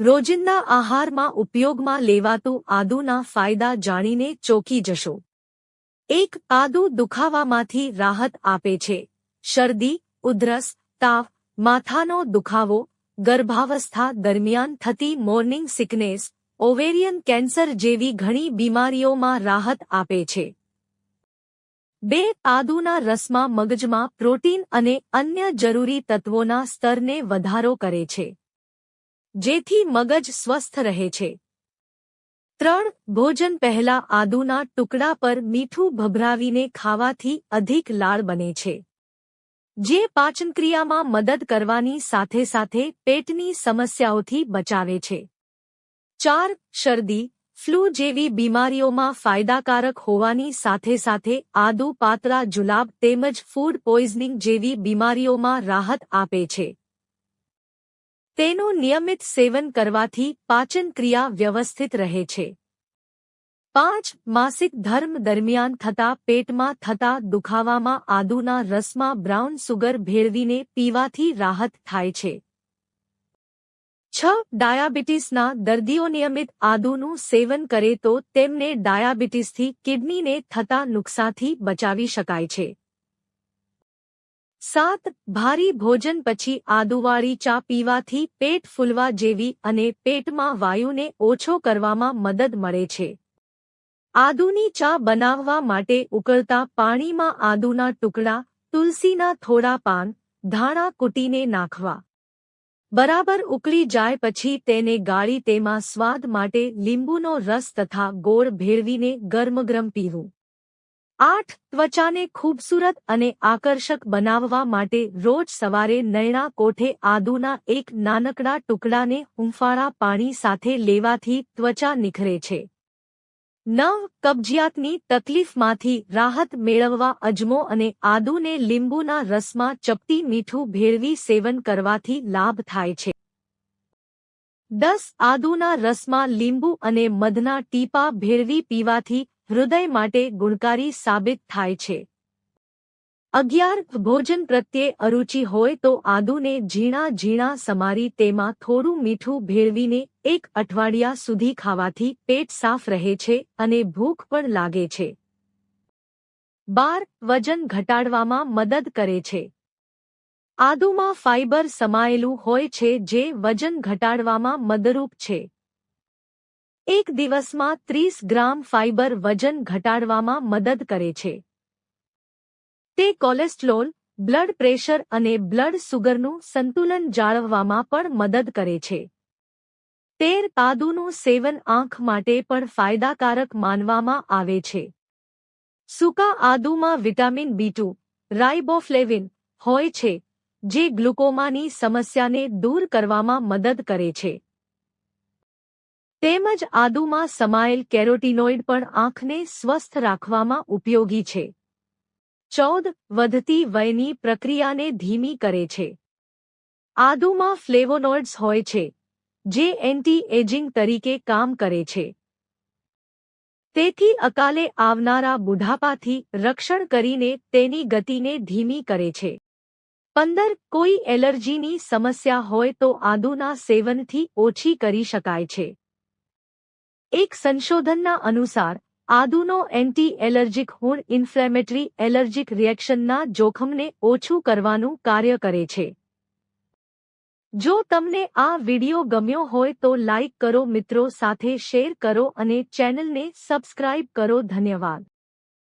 રોજિંદા આહારમાં ઉપયોગમાં લેવાતું આદુના ફાયદા જાણીને ચોંકી જશો। 1. આદુ દુખાવામાંથી રાહત આપે છે। શરદી, ઉધરસ, તાવ, માથાનો દુખાવો, ગર્ભાવસ્થા દરમિયાન થતી મોર્નિંગ સિકનેસ, ઓવેરિયન કેન્સર જેવી ઘણી બીમારીઓમાં રાહત આપે છે। 2. આદુના રસમાં મગજમાં પ્રોટીન અને અન્ય જરૂરી તત્વોના સ્તરને વધારો કરે છે, જેથી મગજ સ્વસ્થ રહે છે। 3. ભોજન પહેલા આદુના ટુકડા પર મીઠું ભભરાવીને ખાવાથી અધિક લાળ બને છે, જે પાચનક્રિયામાં મદદ કરવાની સાથે સાથે પેટની સમસ્યાઓથી બચાવે છે। 4. શરદી, ફ્લૂ જેવી બીમારીઓમાં ફાયદાકારક હોવાની સાથે સાથે આદુ પાતળા જુલાબ તેમજ ફૂડ પોઈઝનિંગ જેવી બીમારીઓમાં રાહત આપે છે। તેનું નિયમિત સેવન કરવાથી પાચન ક્રિયા વ્યવસ્થિત રહે છે। 5. માસિક ધર્મ દરમિયાન થતા પેટમાં થતા દુખાવામાં આદુના રસમાં બ્રાઉન સુગર ભેળવીને પીવાથી રાહત થાય છે। 6. ડાયાબિટીસના દર્દીઓ નિયમિત આદુનું સેવન કરે તો તેમને ડાયાબિટીસથી કિડનીને થતા નુકસાનથી બચાવી શકાય છે। 7. ભારી ભોજન પછી આદુવાળી ચા પીવાથી પેટ ફૂલવા જેવી અને પેટમાં વાયુને ઓછો કરવામાં મદદ મળે છે। આદુની ચા બનાવવા માટે ઉકળતા પાણીમાં આદુના ટુકડા, તુલસીના થોડા પાન, ધાણા કૂટીને નાખવા। બરાબર ઉકળી જાય પછી તેને ગાળી તેમાં સ્વાદ માટે લીંબુનો રસ તથા ગોળ ભેળવીને ગરમગરમ પીવું। 8. ત્વચાને ખૂબસૂરત અને આકર્ષક બનાવવા માટે રોજ સવારે નયણા કોઠે આદુના એક નાનકડા ટુકડાને હૂંફાળા પાણી સાથે લેવાથી ત્વચા નિખરે છે। 9. કબજિયાતની તકલીફમાંથી રાહત મેળવવા અજમો અને આદુને લીંબુના રસમાં ચપટી મીઠું ભેળવી સેવન કરવાથી લાભ થાય છે। 10. આદુના રસમાં લીંબુ અને મધના ટીપા ભેળવી પીવાથી હૃદય માટે ગુણકારી સાબિત થાય છે। 11. ભોજન પ્રત્યે અરુચિ હોય તો આદુને ઝીણા ઝીણા સમારી તેમાં થોડું મીઠું ભેળવીને 1 અઠવાડિયા સુધી ખાવાથી પેટ સાફ રહે છે અને ભૂખ પણ લાગે છે। 12. વજન ઘટાડવામાં મદદ કરે છે। આદુમાં ફાઇબર સમાયેલું હોય છે જે વજન ઘટાડવામાં મદદરૂપ છે। એક દિવસમાં 30 ગ્રામ ફાઇબર વજન ઘટાડવામાં મદદ કરે છે। તે કોલેસ્ટ્રોલ, બ્લડ પ્રેશર અને બ્લડ સુગરનું સંતુલન જાળવવામાં પણ મદદ કરે છે। 13. આદુનું સેવન આંખ માટે પણ ફાયદાકારક માનવામાં આવે છે। સૂકા આદુમાં વિટામિન B2, રાઇબોફ્લેવિન હોય છે, જે ગ્લુકોમાની સમસ્યાને દૂર કરવામાં મદદ કરે છે। તેમજ આદુમાં સમાયેલ કેરોટીનોઇડ પણ આંખને સ્વસ્થ રાખવામાં ઉપયોગી છે। 14. વધતી વયની પ્રક્રિયાને ધીમી કરે છે। આદુમાં ફ્લેવોનોઇડ્સ હોય છે, જે એન્ટી એજિંગ તરીકે કામ કરે છે। તેથી અકાલે આવનારા બુઢાપાથી રક્ષણ કરીને તેની ગતિને ધીમી કરે છે। 15. કોઈ એલર્જીની સમસ્યા હોય તો આદુના સેવનથી ઓછી કરી શકાય છે। એક સંશોધનના અનુસાર આદુનો એન્ટી એલર્જીક ગુણ ઇન્ફ્લેમેટરી એલર્જીક રિએક્શનના જોખમને ઓછું કરવાનું કાર્ય કરે છે। જો તમને આ વિડિયો ગમ્યો હોય તો લાઇક કરો, મિત્રો સાથે શેર કરો અને ચેનલને સબસ્ક્રાઇબ કરો। ધન્યવાદ।